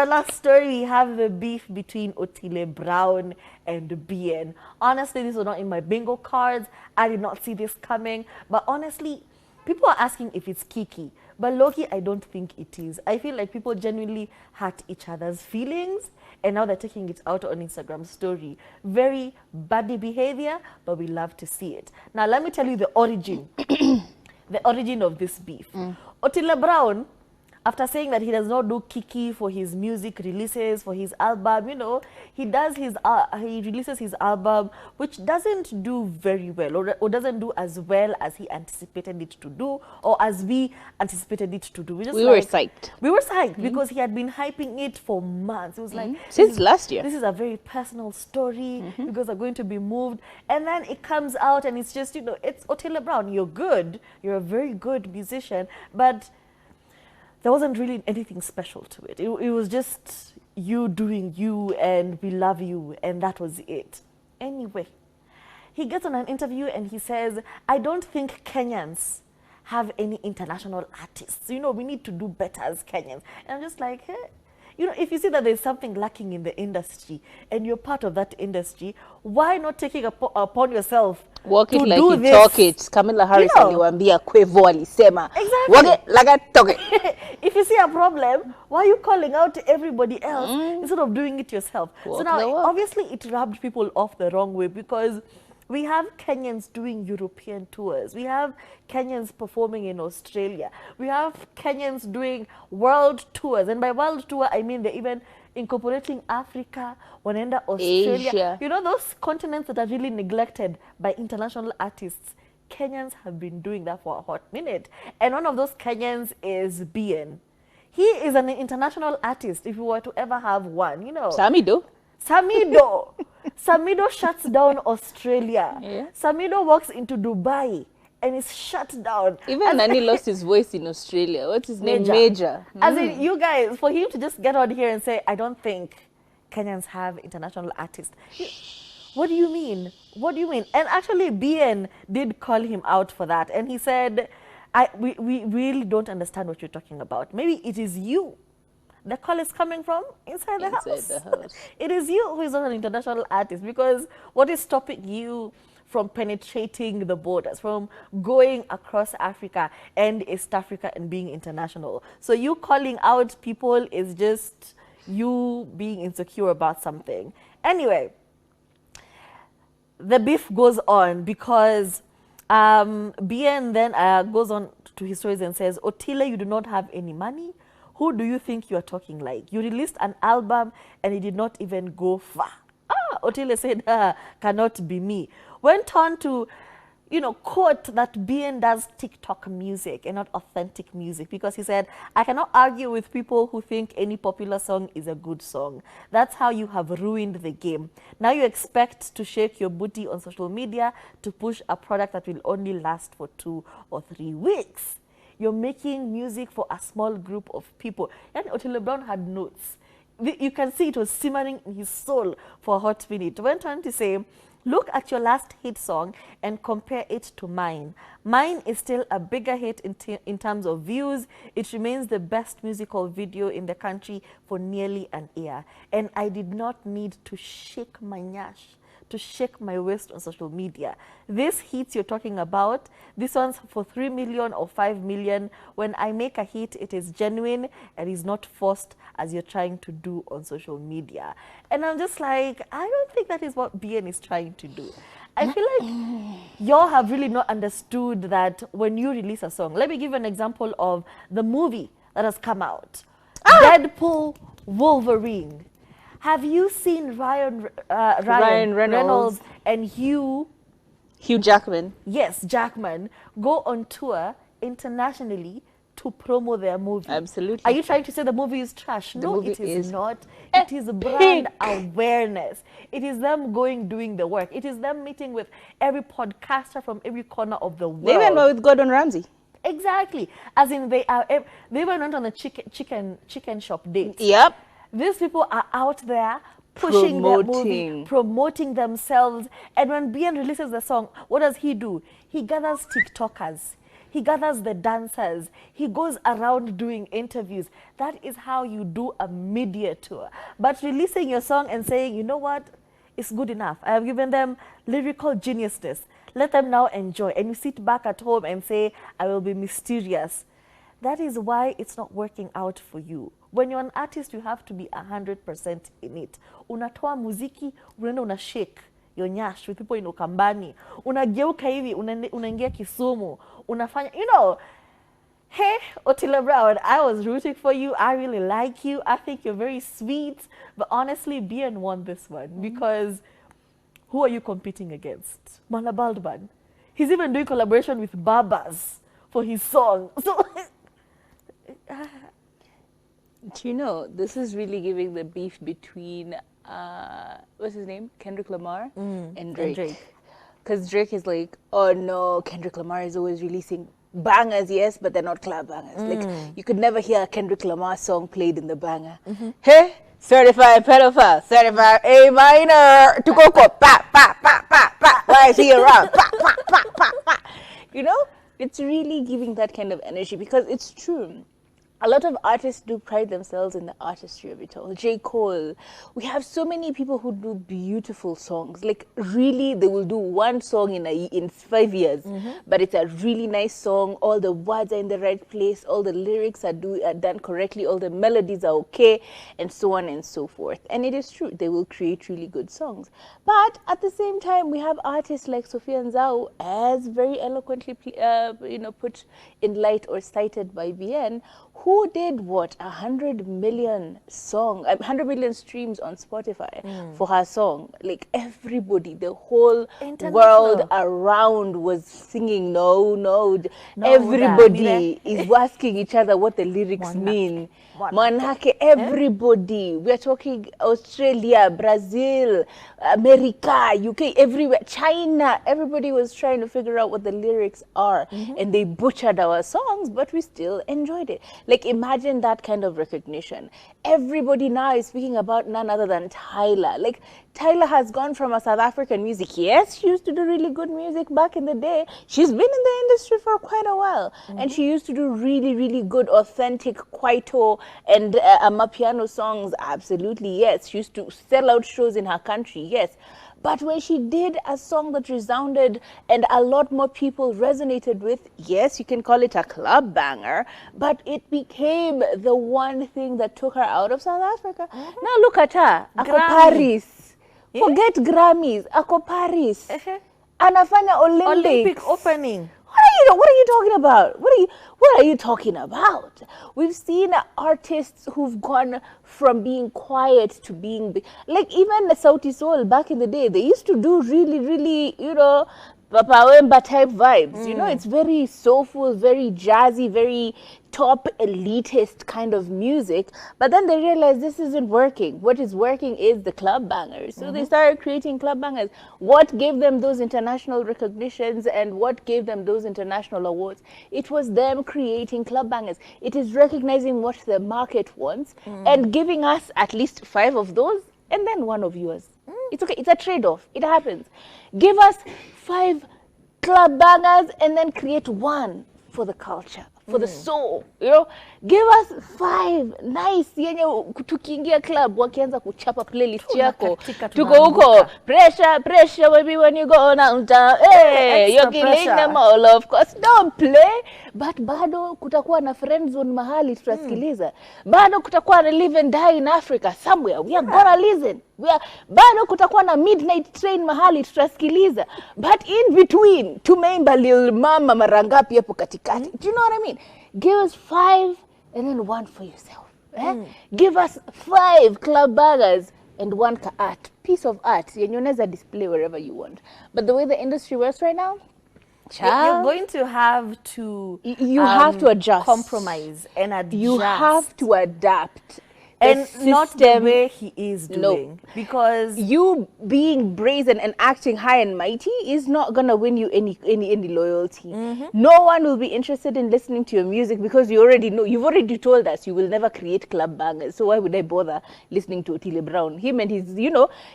our last story, we have the beef between Otile Brown and Bien. Honestly, this was not in my bingo cards. I did not see this coming. But honestly, people are asking if it's Kiki. But Loki, I don't think it is. I feel like people genuinely hurt each other's feelings. And now they're taking it out on Instagram story. Very buddy behavior, but we love to see it. Now, let me tell you the origin. The origin of this beef. Otile Brown, after saying that he does not do Kiki for his music releases, for his album, you know, he releases his album, which doesn't do very well, or doesn't do as well as he anticipated it to do, or as we anticipated it to do. We were psyched. We were psyched because he had been hyping it for months. It was like since last year. This is a very personal story. You guys are going to be moved, and then it comes out, and it's just, you know, it's Otile Brown. You're good. You're a very good musician, but there wasn't really anything special to it. It was just you doing you, and we love you, and that was it. Anyway, he gets on an interview and he says, I don't think Kenyans have any international artists. You know, we need to do better as Kenyans. And I'm just like, hey. You know, if you see that there's something lacking in the industry and you're part of that industry, why not take it upon yourself walk it to like do you this? talk it. Kamala Harris aliwaambia Kwevo alisema. Exactly. Walk it like I talk it. If you see a problem, why are you calling out to everybody else instead of doing it yourself? Walk so now, obviously, it rubbed people off the wrong way because we have Kenyans doing European tours. We have Kenyans performing in Australia. We have Kenyans doing world tours. And by world tour, I mean they're even incorporating Africa, wanaenda Australia. Asia. You know, those continents that are really neglected by international artists. Kenyans have been doing that for a hot minute. And one of those Kenyans is Bien. He is an international artist, if you were to ever have one, you know. Samido. Samido shuts down Australia. Yeah. Samido walks into Dubai and is shut down. Even Nani lost his voice in Australia. What's his name? Major. As in, you guys, for him to just get on here and say, I don't think Kenyans have international artists. What do you mean? What do you mean? And actually, Bien did call him out for that. And he said, we really don't understand what you're talking about. Maybe it is you. The call is coming from inside the house. It is you who is not an international artist, because what is stopping you from penetrating the borders, from going across Africa and East Africa and being international? So you calling out people is just you being insecure about something. Anyway, the beef goes on because Bien then goes on to his stories and says, Otile, you do not have any money. Who do you think you are talking like? You released an album and it did not even go far. Otile said, cannot be me. Went on to, you know, quote that Bien does TikTok music and not authentic music, because he said, I cannot argue with people who think any popular song is a good song. That's how you have ruined the game. Now you expect to shake your booty on social media to push a product that will only last for 2 or 3 weeks. You're making music for a small group of people. And Otile Brown had notes. You can see it was simmering in his soul for a hot minute. Went on to say, look at your last hit song and compare it to mine. Mine is still a bigger hit in terms of views. It remains the best musical video in the country for nearly an year. And I did not need to shake my nyash, to shake my waist on social media. This hits you're talking about, this one's for 3 million or 5 million. When I make a hit, it is genuine and is not forced as you're trying to do on social media. And I'm just like, I don't think that is what Bien is trying to do. I feel like y'all have really not understood that when you release a song. Let me give you an example of the movie that has come out. Deadpool, Wolverine. Have you seen Ryan Reynolds and Hugh Jackman? Yes, Jackman go on tour internationally to promote their movie. Absolutely. Are you trying to say the movie is trash? No, it is not. It is brand pink. awareness. It is them doing the work. It is them meeting with every podcaster from every corner of the world. They even were with Gordon Ramsay. Exactly. As in they went on a chicken shop date. Yep. These people are out there pushing their movie, promoting themselves. And when Bien releases the song, what does he do? He gathers TikTokers. He gathers the dancers. He goes around doing interviews. That is how you do a media tour. But releasing your song and saying, you know what, it's good enough. I have given them lyrical geniusness. Let them now enjoy. And you sit back at home and say, I will be mysterious. That is why it's not working out for you. When you're an artist, you have to be 100% in it. Unatoa muziki, unaenda una shake your nyash with people in Ukambani. Unageuka hivi, unaingia Kisumu. Unafanya, you know, hey, Otile Brown, I was rooting for you. I really like you. I think you're very sweet. But honestly, Bien won this one because who are you competing against? Mana Baldban. He's even doing collaboration with Babas for his song. So, Do you know, this is really giving the beef between, what's his name? Kendrick Lamar and Drake. Because Drake is like, oh no, Kendrick Lamar is always releasing bangers, yes, but they're not club bangers. Like, you could never hear a Kendrick Lamar song played in the banger. Hey, certified pedophile, certified A minor, to go, pa, pa, pa, pa, pa, why is he around? Pa, pa, pa, pa, pa. You know, it's really giving that kind of energy because it's true. A lot of artists do pride themselves in the artistry of it all. J. Cole. We have so many people who do beautiful songs. Like, really, they will do one song in 5 years. But it's a really nice song. All the words are in the right place. All the lyrics are done correctly. All the melodies are okay. And so on and so forth. And it is true. They will create really good songs. But at the same time, we have artists like Sophia Nzau, as very eloquently put in light or cited by BN, who did what, 100 million streams on Spotify for her song. Like, everybody, the whole world around was singing no. Everybody is asking each other what the lyrics mean. Manake, everybody. We are talking Australia, Brazil, America, UK, everywhere, China. Everybody was trying to figure out what the lyrics are. And they butchered our songs, but we still enjoyed it. Like, imagine that kind of recognition. Everybody now is speaking about none other than Tyler. Like, Tyler has gone from a South African music. Yes, she used to do really good music back in the day. She's been in the industry for quite a while. And she used to do really, really good, authentic Kwaito and Amapiano songs. Absolutely, yes. She used to sell out shows in her country, yes. But when she did a song that resounded and a lot more people resonated with, yes, you can call it a club banger, but it became the one thing that took her out of South Africa. Now look at her, ako Paris. Forget Grammys, ako Paris. Anafanya Olympic opening. What are you talking about? What are you talking about? We've seen artists who've gone from being quiet to being big. Like, even Sauti Sol back in the day, they used to do really, really, Papa Wemba type vibes. You know, it's very soulful, very jazzy, very top elitist kind of music. But then they realized this isn't working. What is working is the club bangers. So they started creating club bangers. What gave them those international recognitions and what gave them those international awards? It was them creating club bangers. It is recognizing what the market wants and giving us at least 5 of those and then 1 of yours. It's okay. It's a trade-off. It happens. Give us 5 club bangers and then create 1 for the culture, for the soul. Give us 5 nice yenye tukiingia club wakianza kuchapa playlist yako. Tuko huko pressure baby when you go downtown. Hey, you're killing them all, of course. Don't play. But bado kutakuwa na friend zone mahali tutasikiliza. Bado kutakuwa na live and die in Africa somewhere. We are gonna listen. Bado kutakuwa na midnight train mahali tutasikiliza. But in between, tumeimba Lil Mama marangapi hapo katikati. Do you know what I mean? Give us 5 and then 1 for yourself. Give us 5 club bangers and 1 piece of art. You unaweza display wherever you want. But the way the industry works right now, you're going to have to have to adjust, compromise and adjust. You have to adapt. And not the system. way he is doing. Because You being brazen and acting high and mighty is not gonna win you any loyalty. No one will be interested in listening to your music because you already know. You've already told us you will never create club bangers. So why would I bother listening to Otile Brown? Him and his,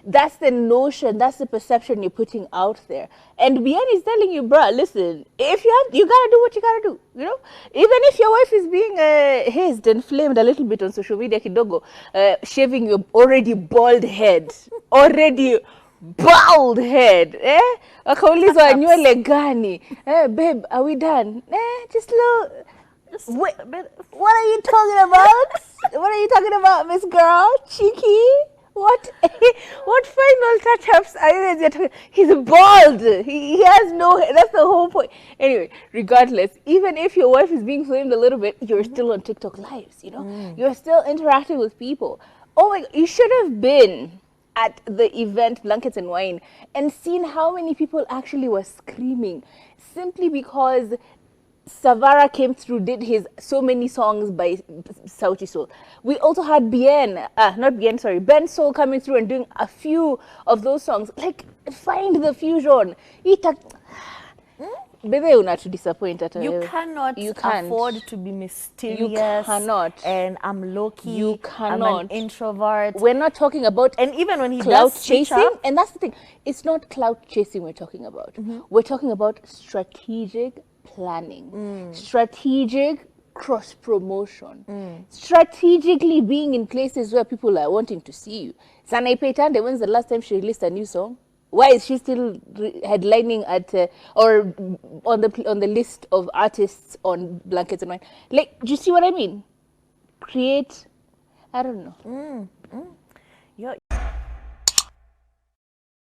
that's the notion, that's the perception you're putting out there. And Bien is telling you, bruh, listen, if you gotta do what you gotta do. Even if your wife is being hazed and flamed a little bit on social media, kidogo, shaving your already bald head, already bald head, akaulizwa nywele gani, babe, are we done? Just little. Wait, what are you talking about? What are you talking about, Miss Girl? Cheeky? What final touch-ups are you talking? He's bald. He has no hair. That's the whole point. Anyway, regardless, even if your wife is being flamed a little bit, you're still on TikTok lives, You're still interacting with people. Oh my God, you should have been at the event Blankets and Wine and seen how many people actually were screaming simply because Savara came through, did his so many songs by Sauti Soul. We also had Ben Soul coming through and doing a few of those songs. Like, find the fusion. Baby, you're not to disappoint at all. You cannot afford to be mysterious. You cannot. And I'm low-key. You cannot. I'm an introvert. We're not talking about and even when he clout does chasing. And that's the thing. It's not clout chasing we're talking about. We're talking about strategic planning, strategic cross promotion, strategically being in places where people are wanting to see you. Sanai Tande, when's the last time she released a new song? Why is she still headlining at or on the list of artists on Blankets and Wine? Like, do you see what I mean? Create, I don't know. You're